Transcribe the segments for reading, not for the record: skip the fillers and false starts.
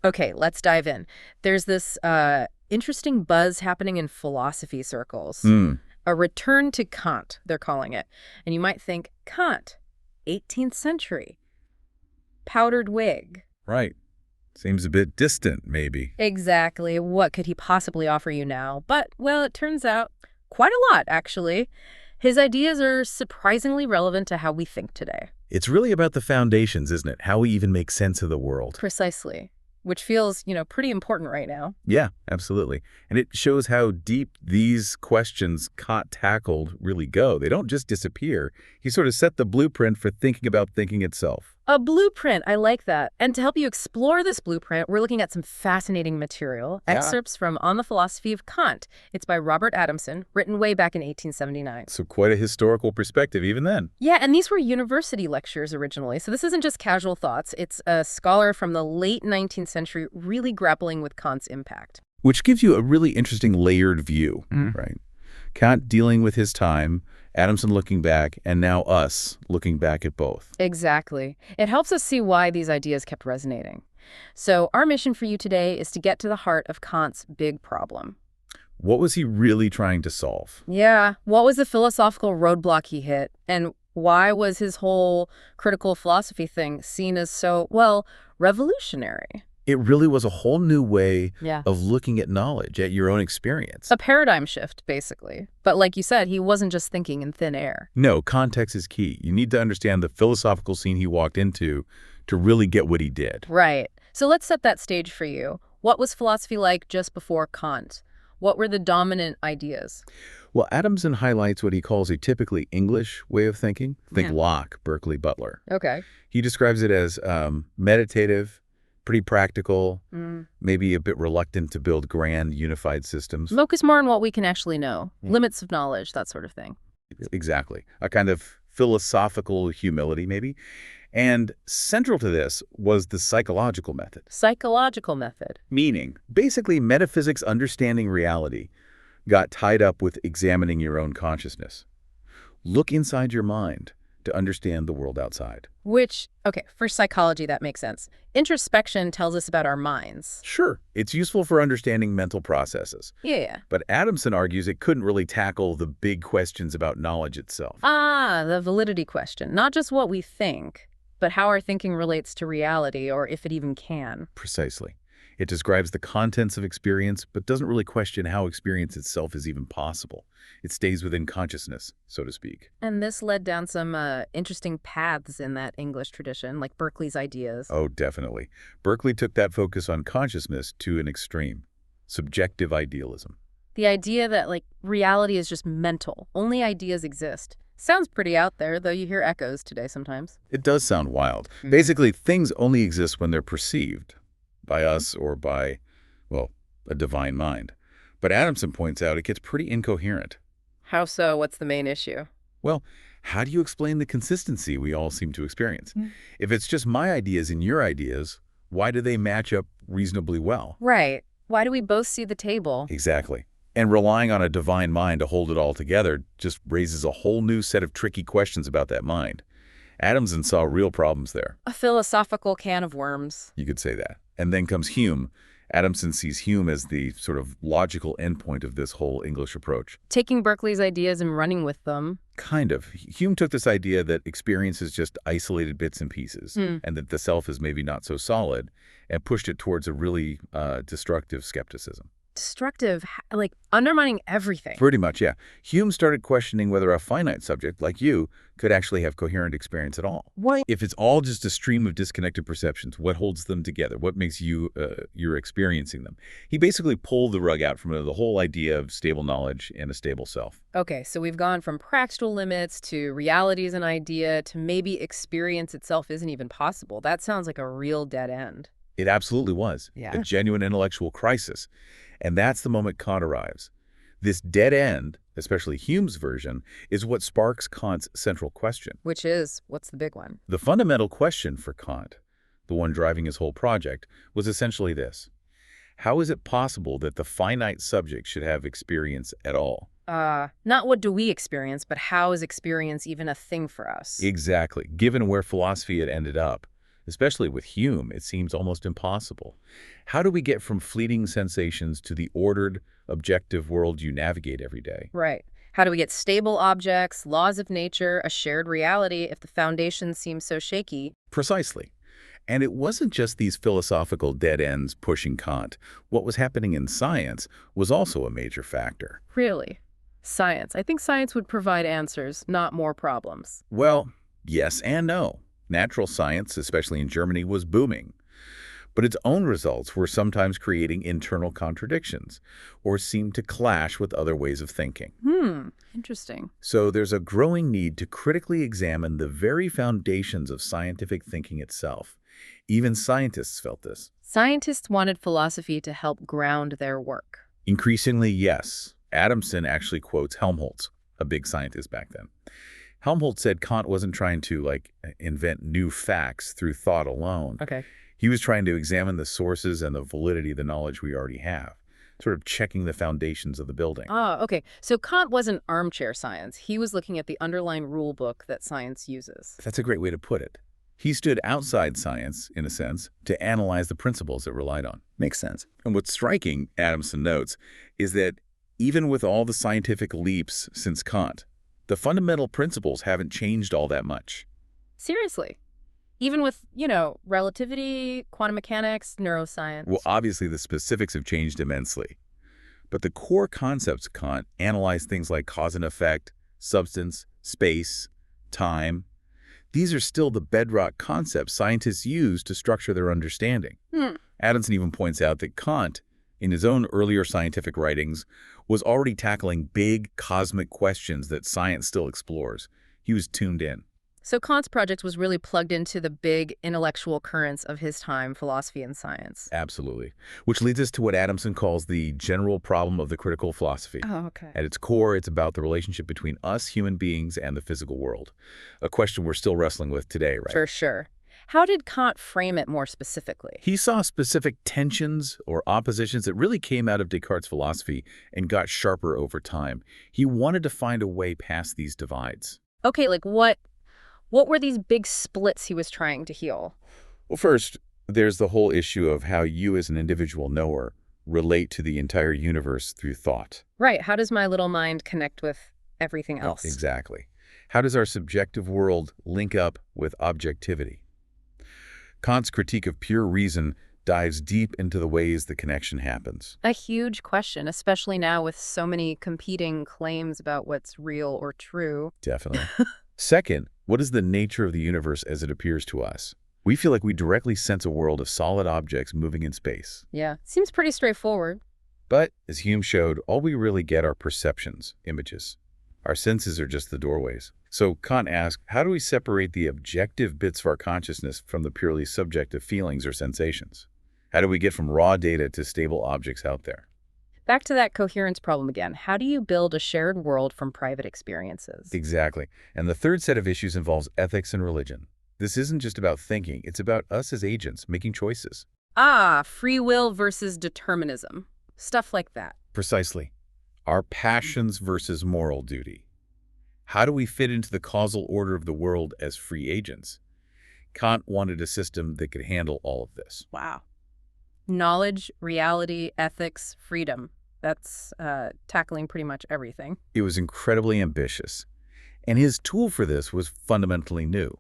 Okay, let's dive in. There's this interesting buzz happening in philosophy circles. Hmm, A return to Kant, they're calling it. And you might think, Kant, 18th century, powdered wig. right. Seems a bit distant, maybe. Exactly. What could he possibly offer you now? But, well, it turns out quite a lot, actually. His ideas are surprisingly relevant to how we think today. It's really about the foundations, isn't it? How we even make sense of the world. Precisely. Which feels, pretty important right now. Yeah, absolutely. And it shows how deep these questions Kant tackled really go. They don't just disappear. He sort of set the blueprint for thinking about thinking itself. A blueprint, I like that. And to help you explore this blueprint, we're looking at some fascinating material, Yeah. excerpts from On the Philosophy of Kant. It's by Robert Adamson, written way back in 1879. So quite a historical perspective even then. Yeah, and these were university lectures originally, so this isn't just casual thoughts. It's a scholar from the late 19th century really grappling with Kant's impact. Which gives you a really interesting layered view, right? Kant dealing with his time, Adamson looking back, and now us looking back at both. Exactly. It helps us see why these ideas kept resonating. So our mission for you today is to get to the heart of Kant's big problem. What was he really trying to solve? Yeah, what was the philosophical roadblock he hit? And why was his whole critical philosophy thing seen as so, well, revolutionary? It really was a whole new way Yeah. of looking at knowledge, at your own experience. A paradigm shift, basically. But like you said, he wasn't just thinking in thin air. No, context is key. You need to understand the philosophical scene he walked into to really get what he did. Right. So let's set that stage for you. What was philosophy like just before Kant? What were the dominant ideas? Well, Adamson highlights what he calls a typically English way of thinking. Think Yeah. Locke, Berkeley, Butler. Okay. He describes it as meditative, pretty practical, Mm. maybe a bit reluctant to build grand, unified systems. Focus more on what we can actually know. Limits of knowledge, that sort of thing. Exactly. A kind of philosophical humility, maybe. And central to this was the psychological method. Psychological method. Meaning, basically, metaphysics understanding reality got tied up with examining your own consciousness. Look inside your mind to understand the world outside. Which, okay, for psychology, that makes sense. Introspection tells us about our minds. Sure, it's useful for understanding mental processes. Yeah. But Adamson argues it couldn't really tackle the big questions about knowledge itself. Ah, the validity question. Not just what we think, but how our thinking relates to reality, or if it even can. Precisely. It describes the contents of experience, but doesn't really question how experience itself is even possible. It stays within consciousness, so to speak. And this led down some interesting paths in that English tradition, like Berkeley's ideas. Oh, definitely. Berkeley took that focus on consciousness to an extreme. Subjective idealism. The idea that, like, reality is just mental. Only ideas exist. Sounds pretty out there, though you hear echoes today sometimes. It does sound wild. Basically, things only exist when they're perceived by us or by, well, a divine mind. But Adamson points out it gets pretty incoherent. How so? What's the main issue? Well, how do you explain the consistency we all seem to experience? If it's just my ideas and your ideas, why do they match up reasonably well? Right. Why do we both see the table? Exactly. And relying on a divine mind to hold it all together just raises a whole new set of tricky questions about that mind. Adamson saw real problems there. A philosophical can of worms. You could say that. And then comes Hume. Adamson sees Hume as the sort of logical endpoint of this whole English approach. Taking Berkeley's ideas and running with them. Kind of. Hume took this idea that experience is just isolated bits and pieces, and that the self is maybe not so solid, and pushed it towards a really destructive skepticism. Destructive, like undermining everything. Pretty much, yeah. Hume started questioning whether a finite subject, like you, could actually have coherent experience at all. Why? If it's all just a stream of disconnected perceptions, what holds them together? What makes you're experiencing them? He basically pulled the rug out from the whole idea of stable knowledge and a stable self. Okay, so we've gone from practical limits to reality as an idea to maybe experience itself isn't even possible. That sounds like a real dead end. It absolutely was. Yeah. A genuine intellectual crisis. And that's the moment Kant arrives. This dead end, especially Hume's version, is what sparks Kant's central question. Which is, what's the big one? The fundamental question for Kant, the one driving his whole project, was essentially this. How is it possible that the finite subject should have experience at all? Not what do we experience, but how is experience even a thing for us? Exactly. Given where philosophy had ended up, Especially with Hume, it seems almost impossible. How do we get from fleeting sensations to the ordered, objective world you navigate every day? Right. How do we get stable objects, laws of nature, a shared reality if the foundation seems so shaky? Precisely. And it wasn't just these philosophical dead ends pushing Kant. What was happening in science was also a major factor. Really? Science. I think science would provide answers, not more problems. Well, yes and no. Natural science, especially in Germany, was booming. But its own results were sometimes creating internal contradictions or seemed to clash with other ways of thinking. Interesting. So there's a growing need to critically examine the very foundations of scientific thinking itself. Even scientists felt this. Scientists wanted philosophy to help ground their work. Increasingly, yes. Adamson actually quotes Helmholtz, a big scientist back then. Helmholtz said Kant wasn't trying to, invent new facts through thought alone. Okay. He was trying to examine the sources and the validity of the knowledge we already have, sort of checking the foundations of the building. Ah, okay. So Kant wasn't armchair science. He was looking at the underlying rule book that science uses. That's a great way to put it. He stood outside science, in a sense, to analyze the principles it relied on. Makes sense. And what's striking, Adamson notes, is that even with all the scientific leaps since Kant, the fundamental principles haven't changed all that much. Seriously. Even with, relativity, quantum mechanics, neuroscience. Well, obviously the specifics have changed immensely. But the core concepts of Kant analyze things like cause and effect, substance, space, time. These are still the bedrock concepts scientists use to structure their understanding. Adamson even points out that Kant, in his own earlier scientific writings, was already tackling big cosmic questions that science still explores. He was tuned in. So Kant's project was really plugged into the big intellectual currents of his time, philosophy and science. Absolutely. Which leads us to what Adamson calls the general problem of the critical philosophy. Oh, okay. At its core, it's about the relationship between us human beings and the physical world. A question we're still wrestling with today, right? For sure. How did Kant frame it more specifically? He saw specific tensions or oppositions that really came out of Descartes' philosophy and got sharper over time. He wanted to find a way past these divides. Okay, like what were these big splits he was trying to heal? Well, first, there's the whole issue of how you as an individual knower relate to the entire universe through thought. Right. How does my little mind connect with everything else? Exactly. How does our subjective world link up with objectivity? Kant's critique of pure reason dives deep into the ways the connection happens. A huge question, especially now with so many competing claims about what's real or true. Definitely. Second, what is the nature of the universe as it appears to us? We feel like we directly sense a world of solid objects moving in space. Yeah, seems pretty straightforward. But, as Hume showed, all we really get are perceptions, images. Our senses are just the doorways. So Kant asked, how do we separate the objective bits of our consciousness from the purely subjective feelings or sensations? How do we get from raw data to stable objects out there? Back to that coherence problem again. How do you build a shared world from private experiences? Exactly. And the third set of issues involves ethics and religion. This isn't just about thinking. It's about us as agents making choices. Ah, free will versus determinism. Stuff like that. Precisely. Our passions versus moral duty. How do we fit into the causal order of the world as free agents? Kant wanted a system that could handle all of this. Wow. Knowledge, reality, ethics, freedom. That's tackling pretty much everything. It was incredibly ambitious. And his tool for this was fundamentally new.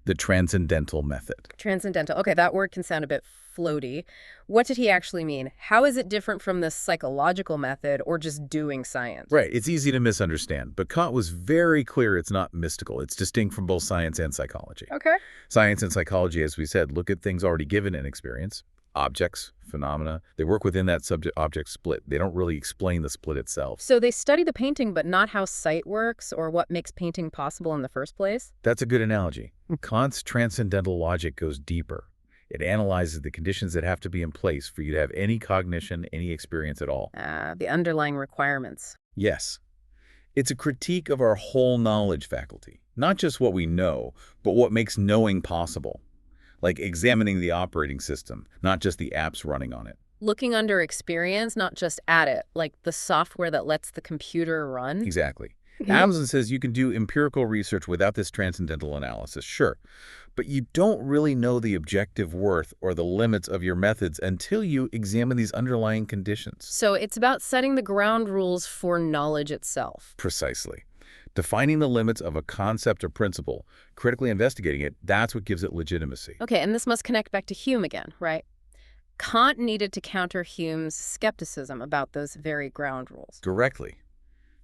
The transcendental method. Transcendental. Okay, that word can sound a bit floaty. What did he actually mean? How is it different from the psychological method or just doing science? Right, it's easy to misunderstand, but Kant was very clear it's not mystical. It's distinct from both science and psychology. Okay. Science and psychology, as we said, look at things already given in experience, objects, phenomena. They work within that subject-object split. They don't really explain the split itself. So they study the painting, but not how sight works or what makes painting possible in the first place? That's a good analogy. Kant's transcendental logic goes deeper. It analyzes the conditions that have to be in place for you to have any cognition, any experience at all. The underlying requirements. Yes. It's a critique of our whole knowledge faculty. Not just what we know, but what makes knowing possible. Like examining the operating system, not just the apps running on it. Looking under experience, not just at it, like the software that lets the computer run. Exactly. Adamson says you can do empirical research without this transcendental analysis, sure, but you don't really know the objective worth or the limits of your methods until you examine these underlying conditions. So it's about setting the ground rules for knowledge itself. Precisely. Defining the limits of a concept or principle, critically investigating it, that's what gives it legitimacy. Okay, and this must connect back to Hume again, right? Kant needed to counter Hume's skepticism about those very ground rules. Directly.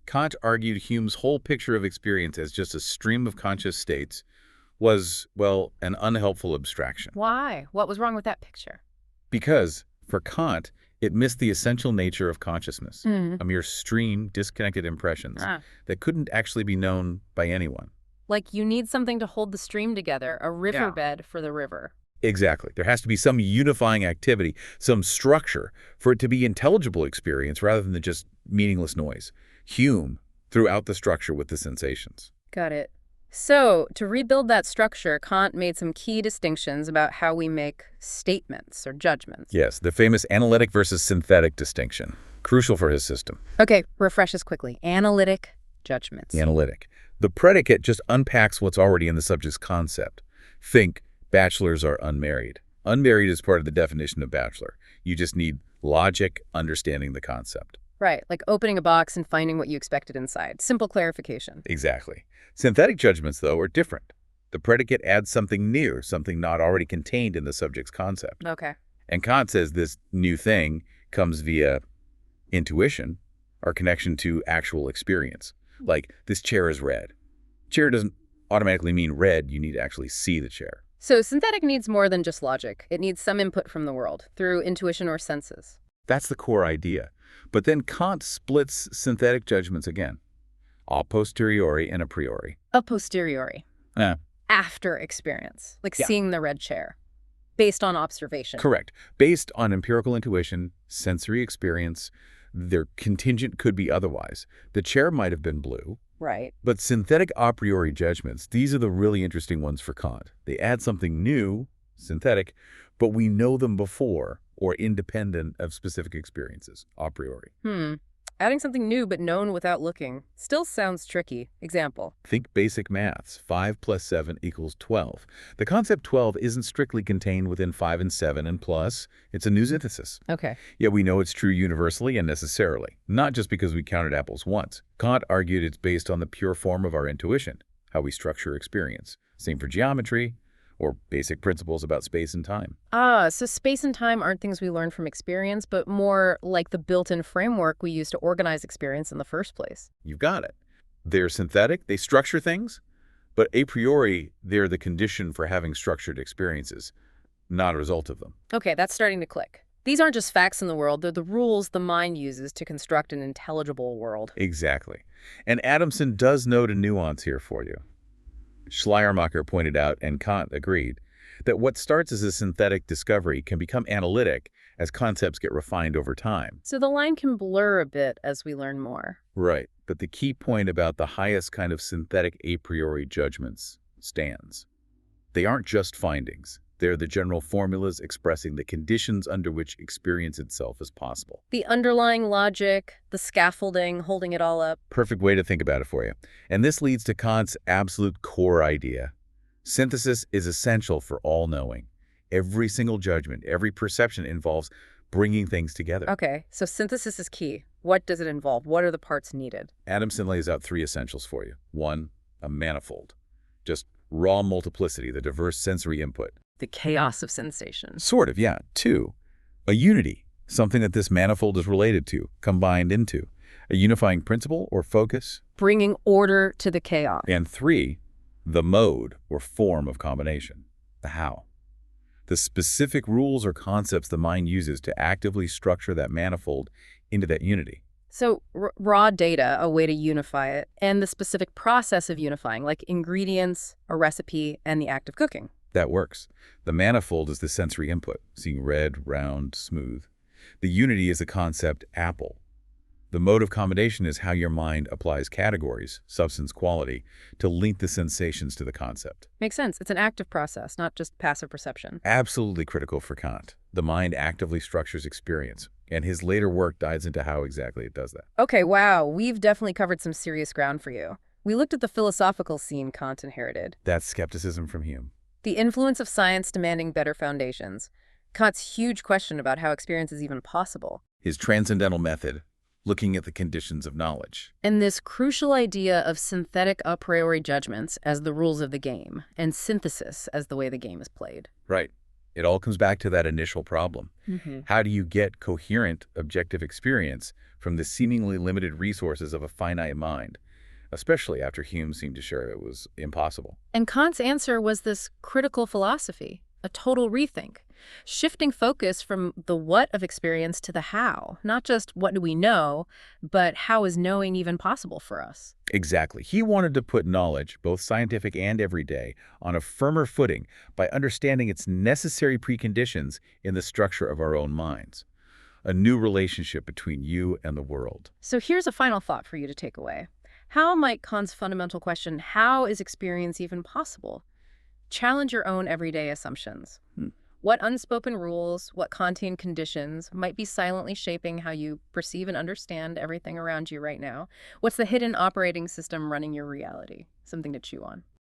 Kant argued Hume's whole picture of experience as just a stream of conscious states was, well, an unhelpful abstraction. Why? What was wrong with that picture? Because, for Kant, it missed the essential nature of consciousness, a mere stream, disconnected impressions that couldn't actually be known by anyone. Like you need something to hold the stream together, a riverbed for the river. Exactly. There has to be some unifying activity, some structure for it to be intelligible experience rather than just meaningless noise. Hume threw out the structure with the sensations. Got it. So, to rebuild that structure, Kant made some key distinctions about how we make statements or judgments. Yes, the famous analytic versus synthetic distinction. Crucial for his system. Okay, refresh us quickly. Analytic judgments. Analytic. The predicate just unpacks what's already in the subject's concept. Think, bachelors are unmarried. Unmarried is part of the definition of bachelor. You just need logic understanding the concept. Right, like opening a box and finding what you expected inside. Simple clarification. Exactly. Synthetic judgments, though, are different. The predicate adds something new, something not already contained in the subject's concept. Okay. And Kant says this new thing comes via intuition, our connection to actual experience. Like, this chair is red. Chair doesn't automatically mean red. You need to actually see the chair. So synthetic needs more than just logic. It needs some input from the world, through intuition or senses. That's the core idea. But then Kant splits synthetic judgments again. A posteriori and a priori. A posteriori. After experience, like seeing the red chair, based on observation. Correct. Based on empirical intuition, sensory experience, their contingent could be otherwise. The chair might have been blue. Right. But synthetic a priori judgments, these are the really interesting ones for Kant. They add something new, synthetic, but we know them before or independent of specific experiences, a priori. Adding something new but known without looking still sounds tricky. Example. Think basic maths. 5 plus 7 equals 12. The concept 12 isn't strictly contained within 5 and 7, and plus, it's a new synthesis. Okay. Yet we know it's true universally and necessarily, not just because we counted apples once. Kant argued it's based on the pure form of our intuition, how we structure experience. Same for geometry, or basic principles about space and time. So space and time aren't things we learn from experience, but more like the built-in framework we use to organize experience in the first place. You've got it. They're synthetic, they structure things, but a priori, they're the condition for having structured experiences, not a result of them. Okay, that's starting to click. These aren't just facts in the world, they're the rules the mind uses to construct an intelligible world. Exactly. And Adamson does note a nuance here for you. Schleiermacher pointed out, and Kant agreed, that what starts as a synthetic discovery can become analytic as concepts get refined over time. So the line can blur a bit as we learn more. Right, but the key point about the highest kind of synthetic a priori judgments stands. They aren't just findings. They're the general formulas expressing the conditions under which experience itself is possible. The underlying logic, the scaffolding, holding it all up. Perfect way to think about it for you. And this leads to Kant's absolute core idea. Synthesis is essential for all knowing. Every single judgment, every perception involves bringing things together. Okay, so synthesis is key. What does it involve? What are the parts needed? Adamson lays out 3 essentials for you. 1, a manifold. Just raw multiplicity, the diverse sensory input. The chaos of sensation. Sort of, yeah. 2, a unity, something that this manifold is related to, combined into. A unifying principle or focus. Bringing order to the chaos. And 3, the mode or form of combination, the how. The specific rules or concepts the mind uses to actively structure that manifold into that unity. So raw data, a way to unify it, and the specific process of unifying, like ingredients, a recipe, and the act of cooking. That works. The manifold is the sensory input, seeing red, round, smooth. The unity is the concept apple. The mode of combination is how your mind applies categories, substance, quality, to link the sensations to the concept. Makes sense. It's an active process, not just passive perception. Absolutely critical for Kant. The mind actively structures experience. And his later work dives into how exactly it does that. Okay, wow, we've definitely covered some serious ground for you. We looked at the philosophical scene Kant inherited, That's skepticism from Hume. the influence of science demanding better foundations, Kant's huge question about how experience is even possible, His transcendental method, looking at the conditions of knowledge. and this crucial idea of synthetic a priori judgments as the rules of the game, and synthesis as the way the game is played. Right. It all comes back to that initial problem. How do you get coherent, objective experience from the seemingly limited resources of a finite mind, especially after Hume seemed to share it was impossible? And Kant's answer was this critical philosophy, a total rethink, shifting focus from the what of experience to the how. Not just what do we know, but how is knowing even possible for us? Exactly. He wanted to put knowledge, both scientific and everyday, on a firmer footing by understanding its necessary preconditions in the structure of our own minds. A new relationship between you and the world. So here's a final thought for you to take away. How might Kant's fundamental question, how is experience even possible, challenge your own everyday assumptions? What unspoken rules, what Kantian conditions might be silently shaping how you perceive and understand everything around you right now? What's the hidden operating system running your reality? Something to chew on.